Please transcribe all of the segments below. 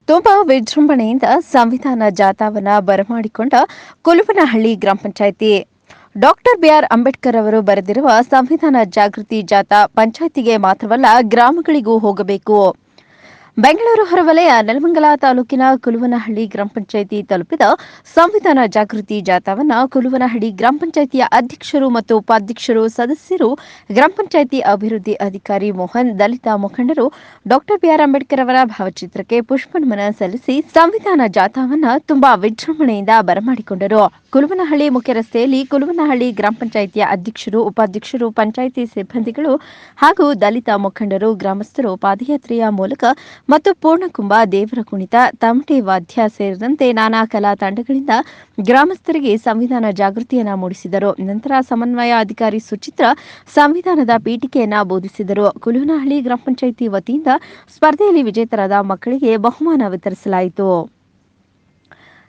ತುಂಬಾ ವಿಜೃಂಭಣೆಯಿಂದ ಸಂವಿಧಾನ ಜಾಥಾವನ್ನ ಬರಮಾಡಿಕೊಂಡ ಕುಲುವನಹಳ್ಳಿ ಗ್ರಾಮ ಪಂಚಾಯಿತಿ. ಡಾಕ್ಟರ್ ಬಿಆರ್ ಅಂಬೇಡ್ಕರ್ ಅವರು ಬರೆದಿರುವ ಸಂವಿಧಾನ ಜಾಗೃತಿ ಜಾಥಾ ಪಂಚಾಯಿತಿಗೆ ಮಾತ್ರವಲ್ಲ, ಗ್ರಾಮಗಳಿಗೂ ಹೋಗಬೇಕು. ಬೆಂಗಳೂರು ಹೊರವಲಯ ನೆಲಮಂಗಲ ತಾಲೂಕಿನ ಕುಲುವನಹಳ್ಳಿ ಗ್ರಾಮ ಪಂಚಾಯಿತಿ ತಲುಪಿದ ಸಂವಿಧಾನ ಜಾಗೃತಿ ಜಾಥಾವನ್ನು ಕುಲುವನಹಳ್ಳಿ ಗ್ರಾಮ ಪಂಚಾಯಿತಿಯ ಅಧ್ಯಕ್ಷರು ಮತ್ತು ಉಪಾಧ್ಯಕ್ಷರು, ಸದಸ್ಯರು, ಗ್ರಾಮ ಪಂಚಾಯಿತಿ ಅಭಿವೃದ್ಧಿ ಅಧಿಕಾರಿ ಮೋಹನ್, ದಲಿತ ಮುಖಂಡರು ಡಾಕ್ಟರ್ ಬಿಆರ್ ಅಂಬೇಡ್ಕರ್ ಅವರ ಭಾವಚಿತ್ರಕ್ಕೆ ಪುಷ್ಪನಮನ ಸಲ್ಲಿಸಿ ಸಂವಿಧಾನ ಜಾಥಾವನ್ನು ತುಂಬಾ ವಿಜೃಂಭಣೆಯಿಂದ ಬರಮಾಡಿಕೊಂಡರು. ಕುಲುವನಹಳ್ಳಿ ಮುಖ್ಯ ರಸ್ತೆಯಲ್ಲಿ ಕುಲುವನಹಳ್ಳಿ ಗ್ರಾಮ ಪಂಚಾಯಿತಿಯ ಅಧ್ಯಕ್ಷರು, ಉಪಾಧ್ಯಕ್ಷರು, ಪಂಚಾಯಿತಿ ಸಿಬ್ಬಂದಿಗಳು ಹಾಗೂ ದಲಿತ ಮುಖಂಡರು, ಗ್ರಾಮಸ್ಥರು ಪಾದಯಾತ್ರೆಯ ಮೂಲಕ ಮತ್ತು ಪೂರ್ಣಕುಂಭ, ದೇವರ ಕುಣಿತ, ತಮಟೆ ವಾದ್ಯ ಸೇರಿದಂತೆ ನಾನಾ ಕಲಾ ತಂಡಗಳಿಂದ ಗ್ರಾಮಸ್ಥರಿಗೆ ಸಂವಿಧಾನ ಜಾಗೃತಿಯನ್ನು ಮೂಡಿಸಿದರು. ನಂತರ ಸಮನ್ವಯ ಅಧಿಕಾರಿ ಸುಚಿತ್ರ ಸಂವಿಧಾನದ ಪೀಠಿಕೆಯನ್ನ ಬೋಧಿಸಿದರು. ಕುಲುವನಹಳ್ಳಿ ಗ್ರಾಮ ಪಂಚಾಯಿತಿ ವತಿಯಿಂದ ಸ್ಪರ್ಧೆಯಲ್ಲಿ ವಿಜೇತರಾದ ಮಕ್ಕಳಿಗೆ ಬಹುಮಾನ ವಿತರಿಸಲಾಯಿತು.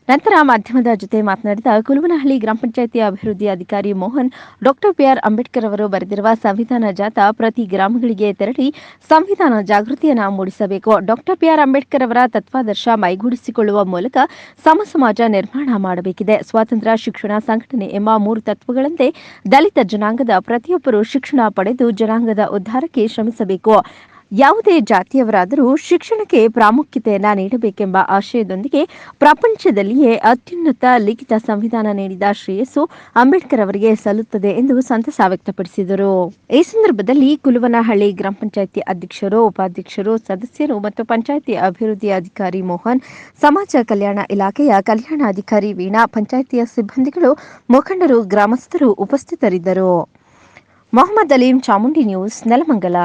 ನಂತರ ಮಾಧ್ಯಮದ ಜೊತೆ ಮಾತನಾಡಿದ ಕುಲುವನಹಳ್ಳಿ ಗ್ರಾಮ ಪಂಚಾಯಿತಿ ಅಭಿವೃದ್ಧಿ ಅಧಿಕಾರಿ ಮೋಹನ್, ಡಾಕ್ಟರ್ ಬಿಆರ್ ಅಂಬೇಡ್ಕರ್ ಅವರು ಬರೆದಿರುವ ಸಂವಿಧಾನ ಜಾಥಾ ಪ್ರತಿ ಗ್ರಾಮಗಳಿಗೆ ತೆರಳಿ ಸಂವಿಧಾನ ಜಾಗೃತಿಯನ್ನು ಮೂಡಿಸಬೇಕು. ಡಾಕ್ಟರ್ ಬಿಆರ್ ಅಂಬೇಡ್ಕರ್ ಅವರ ತತ್ವಾದರ್ಶ ಮೈಗೂಡಿಸಿಕೊಳ್ಳುವ ಮೂಲಕ ಸಮಾಜ ನಿರ್ಮಾಣ ಮಾಡಬೇಕಿದೆ. ಸ್ವಾತಂತ್ರ್ಯ, ಶಿಕ್ಷಣ, ಸಂಘಟನೆ ಎಂಬ 3 ತತ್ವಗಳಂತೆ ದಲಿತ ಜನಾಂಗದ ಪ್ರತಿಯೊಬ್ಬರು ಶಿಕ್ಷಣ ಪಡೆದು ಜನಾಂಗದ ಉದ್ಧಾರಕ್ಕೆ ಶ್ರಮಿಸಬೇಕು. ಯಾವುದೇ ಜಾತಿಯವರಾದರೂ ಶಿಕ್ಷಣಕ್ಕೆ ಪ್ರಾಮುಖ್ಯತೆಯನ್ನ ನೀಡಬೇಕೆಂಬ ಆಶಯದೊಂದಿಗೆ ಪ್ರಪಂಚದಲ್ಲಿಯೇ ಅತ್ಯುನ್ನತ ಲಿಖಿತ ಸಂವಿಧಾನ ನೀಡಿದ ಶ್ರೇಯಸ್ಸು ಅಂಬೇಡ್ಕರ್ ಅವರಿಗೆ ಸಲ್ಲುತ್ತದೆ ಎಂದು ಸಂತಸ ವ್ಯಕ್ತಪಡಿಸಿದರು. ಈ ಸಂದರ್ಭದಲ್ಲಿ ಕುಲುವನಹಳ್ಳಿ ಗ್ರಾಮ ಪಂಚಾಯಿತಿ ಅಧ್ಯಕ್ಷರು, ಉಪಾಧ್ಯಕ್ಷರು, ಸದಸ್ಯರು ಮತ್ತು ಪಂಚಾಯಿತಿ ಅಭಿವೃದ್ಧಿ ಅಧಿಕಾರಿ ಮೋಹನ್, ಸಮಾಜ ಕಲ್ಯಾಣ ಇಲಾಖೆಯ ಕಲ್ಯಾಣಾಧಿಕಾರಿ ವೀಣಾ, ಪಂಚಾಯಿತಿಯ ಸಿಬ್ಬಂದಿಗಳು, ಮುಖಂಡರು, ಗ್ರಾಮಸ್ಥರು ಉಪಸ್ಥಿತರಿದ್ದರು. ಮೊಹಮ್ಮದ್ ಅಲೀಂ, ಚಾಮುಂಡಿ ನ್ಯೂಸ್, ನೆಲಮಂಗಲ.